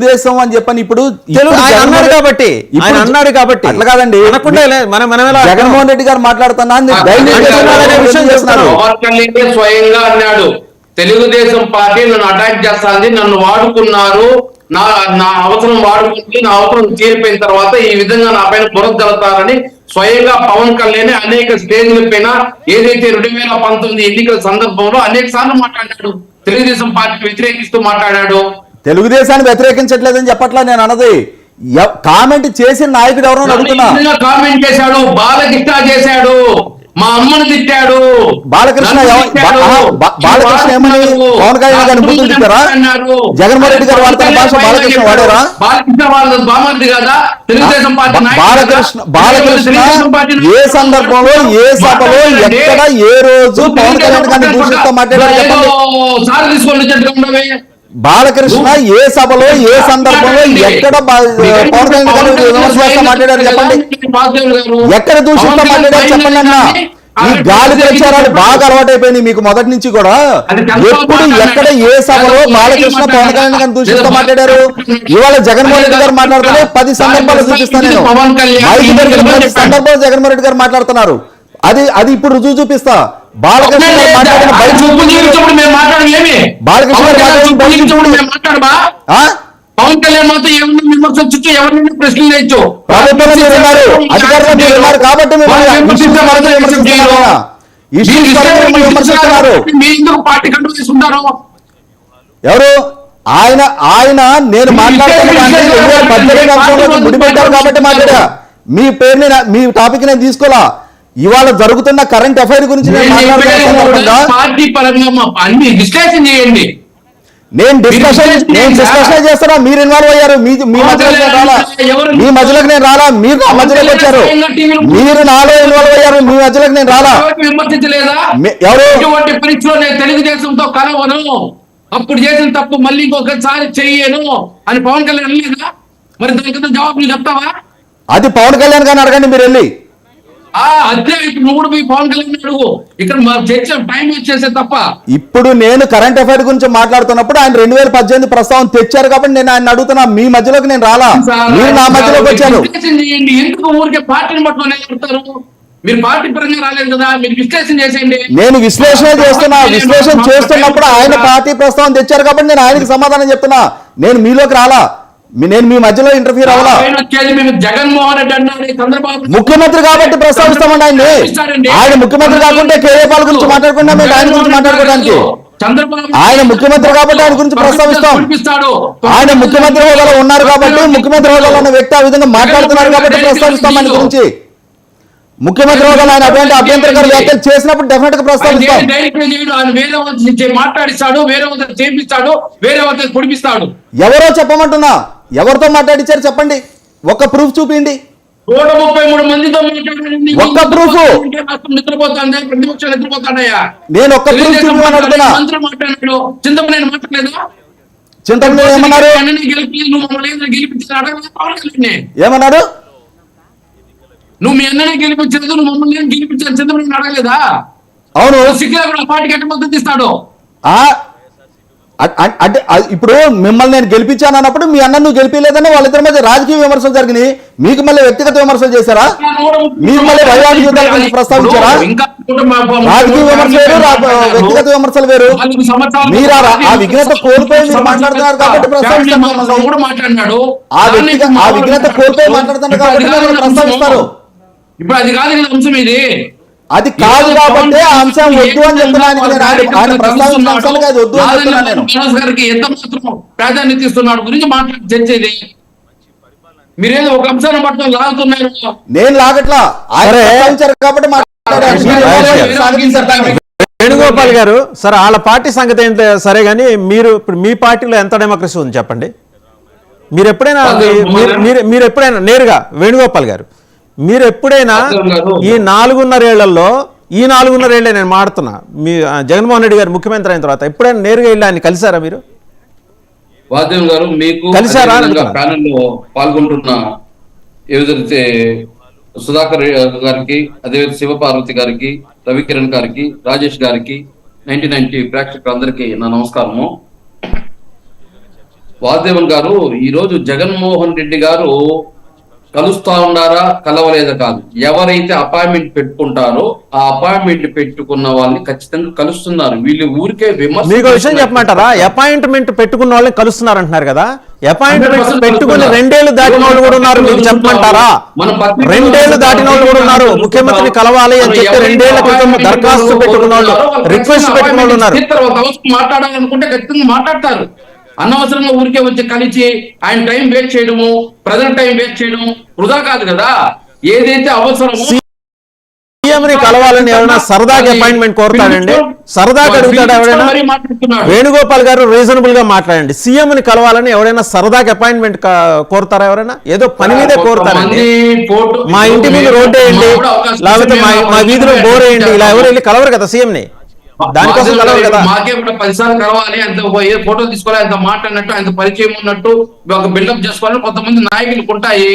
దేశం అని చెప్పని ఇప్పుడు అన్నాడు కాబట్టి అట్లా కాదండి. జగన్మోహన్ రెడ్డి గారు మాట్లాడుతున్నా స్వయంగా అన్నాడు, తెలుగుదేశం పార్టీ నన్ను అటాక్ చేస్తాంది, నన్ను వాడుకున్నారు, నా అవసరం వాడుకుంటే నా అవసరం తీరిపోయిన తర్వాత ఈ విధంగా నా పైన బురద జరుగుతారని స్వయంగా పవన్ కళ్యాణ్ అనేక స్టేజ్ల పైన ఏదైతే 2019 ఎన్నికల సందర్భంలో అనేక సార్లు మాట్లాడాడు, తెలుగుదేశం పార్టీ వ్యతిరేకిస్తూ మాట్లాడాడు. తెలుగుదేశాన్ని వ్యతిరేకించట్లేదని చెప్పట్లా నేను అన్నది. కామెంట్ చేసిన నాయకుడు ఎవరో అడుగుతున్నా. కామెంట్ చేశాడు, బాలకృష్ణ చేశాడు, మా అమ్మను తిట్టాడు. బాలకృష్ణ ఏమని పవన్ కళ్యాణ్ గారిని బూతులు తిట్టారా? జగన్మోహన్ రెడ్డి గారు వాడుతున్న భాష బాలకృష్ణ వాడారా? బాలకృష్ణ వాళ్ళ బామర్ది కదా తెలుగుదేశం పార్టీ. బాలకృష్ణ ఏ సందర్భంలో, ఏ సభలో, ఎక్కడ, ఏ రోజు పవన్ కళ్యాణ్ గారిని దూషిస్తూ మాట్లాడారు చెప్పండి. సార్ తీసుకొని బాలకృష్ణ ఏ సభలో, ఏ సందర్భంలో, ఎక్కడ పవన్ కళ్యాణ్ గారిని విమర్శిస్తూ మాట్లాడారు చెప్పండి. ఎక్కడ దూషిస్తూ మాట్లాడారు చెప్పండి అన్న. ఈ గాలి ప్రచారాలు బాగా అలవాటైపోయినాయి మీకు మొదటి నుంచి కూడా. ఎప్పుడు, ఎక్కడ, ఏ సభలో బాలకృష్ణ పవన్ కళ్యాణ్ గారిని దూషిస్తూ మాట్లాడారు? ఇవాళ జగన్మోహన్ రెడ్డి గారు మాట్లాడుతూనే 10 సందర్భాలు చూపిస్తాను నేను. 10 సందర్భాలు జగన్మోహన్ రెడ్డి గారు మాట్లాడుతున్నారు. అది ఇప్పుడు రుజువు చూపిస్తా. బాలకృష్ణ మాట్లాడిన పవన్ కళ్యాణ్ మాత్రం ఏమన్నా విమర్శించు, ఎవరిని ప్రశ్నలు వేయచ్చు. అధికారులు కాబట్టి పార్టీ కంట్రోల్ తీసుకుంటారు ఎవరు? ఆయన నేను మాట్లాడుతున్నా ముడిపెట్టారు కాబట్టి మాట్లాడా. మీ పేరుని, మీ టాపిక్ నేను తీసుకోవాలా. ఇవాళ జరుగుతున్న కరెంట్ అఫైర్ గురించి పార్టీ పరంగా అన్ని విశ్లేషణ చేయండి. నేను డిస్కషన్ చేస్తున్నా, మీరు ఇన్వాల్వ్ అయ్యారు. మీ మధ్యలోకి రాలా, మీ మధ్యలోకి నేను రాలా. మీరు నా మధ్యలోకి వచ్చారు, మీరు నాలో ఇన్వాల్వ్ అయ్యారు. మీ మధ్యలోకి నేను రాలా. విమర్శించలేదా? ఎవరు? ఇటువంటి పరీక్షలో నేను తెలుగుదేశంతో కలవను, అప్పుడు చేసిన తప్పు మళ్ళీ ఇంకొకసారి చెయ్యను అని పవన్ కళ్యాణ్ అనలేదా? మరి దానికి జవాబు నువ్వు చెప్తావా? అది పవన్ కళ్యాణ్ గారిని అడగండి మీరు వెళ్ళి. అదే నువ్వు కూడా పోయి పవన్ కళ్యాణ్ అడుగు. ఇక్కడ చర్చ టైం వేస్ట్ తప్ప. ఇప్పుడు నేను కరెంట్ అఫైర్ గురించి మాట్లాడుతున్నప్పుడు ఆయన 2018 ప్రస్తావన తెచ్చారు కాబట్టి నేను ఆయన అడుగుతున్నా. మీ మధ్యలోకి నేను రాలా, మీరు నా మధ్యలోకి వచ్చారు. ఎందుకు ఊరికే పార్టీని పట్టుకొని వెళ్తారు? మీరు పార్టీ పరంగా రాలేదు కదా, మీరు విశ్లేషణ చేసేయండి. నేను విశ్లేషణ చేస్తున్నా. విశ్లేషణ చేస్తున్నప్పుడు ఆయన పార్టీ ప్రస్తావన తెచ్చారు కాబట్టి నేను ఆయనకి సమాధానం చెప్తున్నా. నేను మీలోకి రాలా, నేను మీ మధ్యలో ఇంటర్ఫీర్ అవ్వాలా. జగన్మోహన్ రెడ్డి అన్నాడు ముఖ్యమంత్రి కాబట్టి ప్రస్తావిస్తామండి ఆయన్ని. ఆయన ముఖ్యమంత్రి కాకుంటే కేఏపాల్ గురించి మాట్లాడుకున్నా మేము ఆయన గురించి మాట్లాడుకోవడానికి. ఆయన ముఖ్యమంత్రి కాబట్టి ఆయన గురించి ప్రస్తావిస్తాం. ఆయన ముఖ్యమంత్రి హోదాలో ఉన్నారు కాబట్టి, ముఖ్యమంత్రి హోదాలో ఉన్న వ్యక్తి ఆ విధంగా మాట్లాడుతున్నారు కాబట్టి ప్రస్తావిస్తాం ఆయన గురించి. ముఖ్యమంత్రి హోదాలో ఆయన అటువంటి అభ్యంతరకర వ్యాఖ్యలు చేసినప్పుడు డెఫినెట్ గా ప్రస్తావిస్తాం. మాట్లాడిస్తాడు, వేరే వాళ్ళని చేపిస్తాడు, వేరే వాళ్ళని పొడిపిస్తాడు. ఎవరో చెప్పమంటున్నా, ఎవరితో మాట్లాడించారు చెప్పండి, ఒక్క ప్రూఫ్ చూపిండి. 133 మందితో ఒక్క ప్రూఫ్. నిద్రపోతాను, ప్రతిపక్షాలు నిద్రపోతాడయ్యా. నేను ఒక్క ప్రూఫ్ చూపించమని అడుగుతున్నా. మంత్రి మాట్లాడాడు, చింతమనేని మాట్లాడలేదా? చింతమనేని ఏమన్నారు? ఏమన్నారు? నువ్వు మీ అన్ననే గెలిపించలేదు, నువ్వు మమ్మల్ని గెలిపించాను, చింతమనేని అడగలేదా? అవును. సిగ్గులో పార్టీకి ఎట్ట మద్దతు ఇస్తాడు? అంటే ఇప్పుడు మిమ్మల్ని నేను గెలిపించాను అన్నప్పుడు మీ అన్న నువ్వు గెలిపించలేదని వాళ్ళిద్దరి మధ్య రాజకీయ విమర్శలు జరిగినాయి. మీకు మళ్ళీ వ్యక్తిగత విమర్శలు చేశారా? మీకు మళ్ళీ వైవాహిక యుద్ధాల గురించి ప్రస్తావించారా? రాజకీయ విమర్శలు వేరు, వ్యక్తిగత విమర్శలు వేరు. మీరు ఆ విఘ్నత కోల్పోయి మీరు మాట్లాడుతున్నారు కాబట్టి ప్రస్తావిస్తారు. ఆ విఘ్నత కోల్పోయి మాట్లాడుతున్నారు కాబట్టి ప్రస్తావిస్తారు. ఇప్పుడు అది కాదు అంశం, ఇది అది కాదు కాబట్టి ఆ అంశం వద్దు అని చెప్తున్నాను. ఆయన ప్రస్తావించిన అంశాలకు అది వద్దు అని చెప్తున్నాను నేను. గారికి ఎంత మాత్రం ప్రాధాన్యత ఇస్తున్నాడు గురించి మాట్లాడి చర్చేది. మీరేదో ఒక అంశాన్ని పట్టుకొని లాగుతున్నారు. నేను లాగట్లా, కాబట్టి వేణుగోపాల్ గారు సార్, వాళ్ళ పార్టీ సంగతి ఏంటో సరే కానీ మీరు ఇప్పుడు మీ పార్టీలో ఎంత డెమోక్రసీ ఉంది చెప్పండి. మీరు ఎప్పుడైనా నేరుగా వేణుగోపాల్ గారు మీరు ఎప్పుడైనా ఈ 4.5 ఏళ్లలో, ఈ 4.5 ఏళ్లే నేను మాడుతున్నా, మీ జగన్మోహన్ రెడ్డి గారు ముఖ్యమంత్రి అయిన తర్వాత ఎప్పుడైనా నేరుగా వెళ్ళి ఆయన కలిసారా? మీరు వాద్యం గారు మీకు కలిసారా? ప్యానెల్లో పాల్గొంటున్న ఏదైతే సుధాకర్ గారికి, అదేవిధంగా శివపార్వతి గారికి, రవికిరణ్ గారికి, రాజేష్ గారికి, 99 ప్రేక్షకులందరికీ నా నమస్కారము. వాసుదేవన్ గారు, ఈ రోజు జగన్మోహన్ రెడ్డి గారు కలుస్తా ఉన్నారా కలవలేదా కాదు, ఎవరైతే అపాయింట్మెంట్ పెట్టుకుంటారో ఆ అపాయింట్మెంట్ పెట్టుకున్న వాళ్ళని ఖచ్చితంగా కలుస్తున్నారు. వీళ్ళు ఊరికే మీకు విషయం చెప్పమంటారా? అపాయింట్మెంట్ పెట్టుకున్న వాళ్ళని కలుస్తున్నారు అంటున్నారు కదా, అపాయింట్మెంట్ పెట్టుకుని 2 ఏళ్లు దాటిన వాళ్ళు కూడా ఉన్నారు. మీకు చెప్పమంటారా? 2 ఏళ్లు దాటిన వాళ్ళు కూడా ఉన్నారు. ముఖ్యమంత్రిని కలవాలి అని చెప్పి 2 ఏళ్ల క్రితం దరఖాస్తు పెట్టుకున్న వాళ్ళు, రిక్వెస్ట్ పెట్టుకున్న వాళ్ళు ఉన్నారు. మాట్లాడాలనుకుంటే ఖచ్చితంగా మాట్లాడతారు. అనవసరంగా ఊరికే వచ్చి కలిసి ఆయన టైం వేస్ట్ చేయడము, ప్రజల టైం వేస్ట్ చేయడం వృధా కాదు కదా. ఏదైతే అవసరమో సీఎంని కలవాలని ఎవరైనా సరదాగా అపాయింట్మెంట్ కోరుతాడండి? సరదాగా అడుగుతాడు ఎవరైనా? వేణుగోపాల్ గారు రీజనబుల్ గా మాట్లాడండి. సీఎంని కలవాలని ఎవరైనా సరదాగా అపాయింట్మెంట్ కోరుతారా? ఎవరైనా ఏదో పని మీదే కోరుతారండి. మా ఇంటి మీద రోడ్డు వేయండి, లేకపోతే మా వీధిలో బోర్ వేయండి, ఇలా ఎవరు వెళ్ళి కలవరు కదా సీఎంని. దానికోసం కలవరు కదా. మాకే 10 సార్లు కలవాలి, అంత ఫోటో తీసుకోవాలి, అంత మాట్లాడినట్టు, అంత పరిచయం ఉన్నట్టు ఒక బిల్డప్ చేసుకోవాలని కొంతమంది నాయకులకు ఉంటాయి.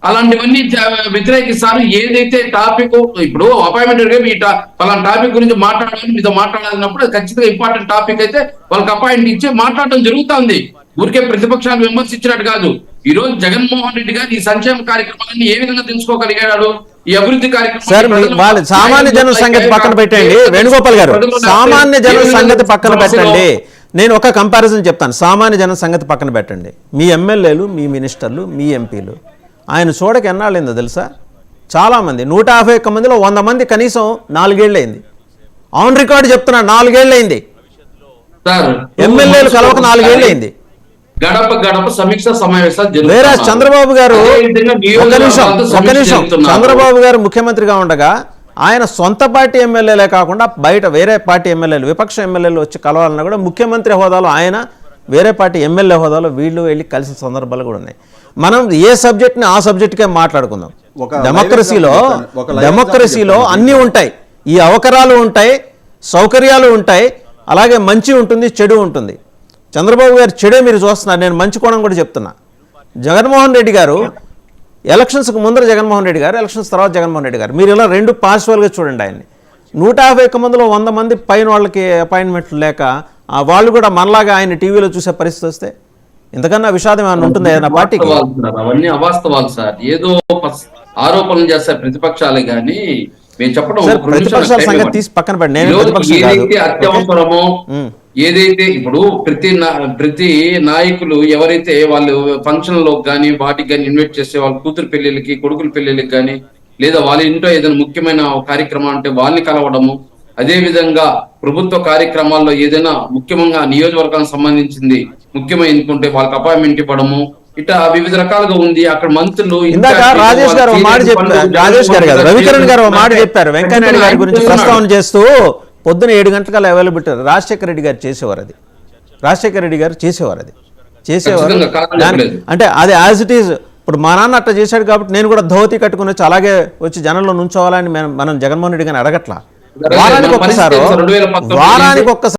అలాంటివన్నీ వ్యతిరేకిస్తారు. ఏదైతే టాపిక్ ఇప్పుడు అపాయింట్మెంట్ పలానా టాపిక్ గురించి మాట్లాడాలని మీతో మాట్లాడాలన్నప్పుడు ఖచ్చితంగా ఇంపార్టెంట్ టాపిక్ అయితే వాళ్ళకి అపాయింట్ ఇచ్చి మాట్లాడటం జరుగుతుంది. ఊరికే ప్రతిపక్షాలు విమర్శించినట్టు కాదు. ఈ రోజు జగన్మోహన్ రెడ్డి గారు ఈ సంక్షేమ కార్యక్రమాలన్నీ ఏ విధంగా తెలుసుకోగలిగాడు, ఈ అభివృద్ధి కార్యక్రమం. సామాన్య జనం సంగతి పక్కన పెట్టండి వేణుగోపాల్ గారు, సామాన్య జనం సంగతి పక్కన పెట్టండి. నేను ఒక కంపారిజన్ చెప్తాను. సామాన్య జనం సంగతి పక్కన పెట్టండి. మీ ఎమ్మెల్యేలు, మీ మినిస్టర్లు, మీ ఎంపీలు ఆయన చూడక ఎన్నాళ్ళైందో తెలుసా? చాలామంది 151 మందిలో 100 మంది కనీసం 4 ఏళ్ళు అయింది. ఆన్ రికార్డు చెప్తున్నా, 4 ఏళ్ళు అయింది. ఎమ్మెల్యేలు కలవక 4 ఏళ్ళు అయింది. గడప గడప సమీక్ష సమావేశాలు వేరే చంద్రబాబు గారు ఒక నిమిషం చంద్రబాబు గారు ముఖ్యమంత్రిగా ఉండగా ఆయన సొంత పార్టీ ఎమ్మెల్యేలే కాకుండా బయట వేరే పార్టీ ఎమ్మెల్యేలు, విపక్ష ఎమ్మెల్యేలు వచ్చి కలవాలన్నా కూడా ముఖ్యమంత్రి హోదాలో ఆయన, వేరే పార్టీ ఎమ్మెల్యే హోదాలో వీళ్ళు వెళ్ళి కలిసిన సందర్భాలు కూడా ఉన్నాయి. మనం ఏ సబ్జెక్ట్ని ఆ సబ్జెక్టుకే మాట్లాడుకుందాం. డెమోక్రసీలో అన్నీ ఉంటాయి. ఈ అవకరాలు ఉంటాయి, సౌకర్యాలు ఉంటాయి, అలాగే మంచి ఉంటుంది, చెడు ఉంటుంది. చంద్రబాబు గారు చెడే మీరు చూస్తున్నారు, నేను మంచి కోణం కూడా చెప్తున్నా. జగన్మోహన్ రెడ్డి గారు ఎలక్షన్స్కి ముందర జగన్మోహన్ రెడ్డి గారు, ఎలక్షన్స్ తర్వాత జగన్మోహన్ రెడ్డి గారు, మీరు ఇలా 2 పార్శ్వాలుగా చూడండి ఆయన్ని. 151 మందిలో 100 మంది పైన వాళ్ళకి అపాయింట్మెంట్లు లేక వాళ్ళు కూడా మనలాగా ఆయన టీవీలో చూసే పరిస్థితి వస్తే ఇంతకన్నా విషాదం ఏమైనా ఉంటుంది ఏదైనా పార్టీకి? అవన్నీ అవాస్తవాలు సార్. ఏదో ఆరోపణలు చేస్తారు ప్రతిపక్షాలే కానీ మేము చెప్పడం. ప్రతిపక్షాల సంగతి తీసి పక్కన పెట్టి, నేను అత్యవసరమో ఏదైతే ఇప్పుడు ప్రతి నాయకులు ఎవరైతే వాళ్ళు ఫంక్షన్ లో కానీ వాటికి కానీ ఇన్వైట్ చేస్తే వాళ్ళ కూతురు పెళ్లిళ్ళకి, కొడుకుల పెళ్లిళ్ళకి కానీ, లేదా వాళ్ళ ఇంట్లో ఏదైనా ముఖ్యమైన కార్యక్రమం అంటే వాళ్ళని కలవడము, అదే విధంగా ప్రభుత్వ కార్యక్రమాల్లో ఏదైనా ముఖ్యంగా నియోజకవర్గానికి సంబంధించింది ముఖ్యమైనకుంటే వాళ్ళకి అపాయింట్మెంట్ ఇవ్వడము, ఇట్లా వివిధ రకాలుగా ఉంది. అక్కడ మంత్రులు ఇందాక రాజేష్ గారు మాట చెప్పారు, రాజేష్ గారు కాదు రవికిరణ్ గారు మాట చెప్పారు వెంకయ్యనాయుడు గారి గురించి ప్రస్తావన చేస్తూ. పొద్దున 7 గంటలకల్లా అవైలబిలిటీ రాజశేఖర రెడ్డి గారు చేసేవారు అది. రాజశేఖర రెడ్డి గారు చేసేవారు అంటే అది యాజ్ ఇట్ ఈజ్. ఇప్పుడు మా నాన్న అట్లా చేశాడు కాబట్టి నేను కూడా ధోతి కట్టుకుని వచ్చి అలాగే వచ్చి జనంలో నుంచోవాలని మనం జగన్మోహన్ రెడ్డి గారిని అడగట్లా. వారానికి ఒక్కసారి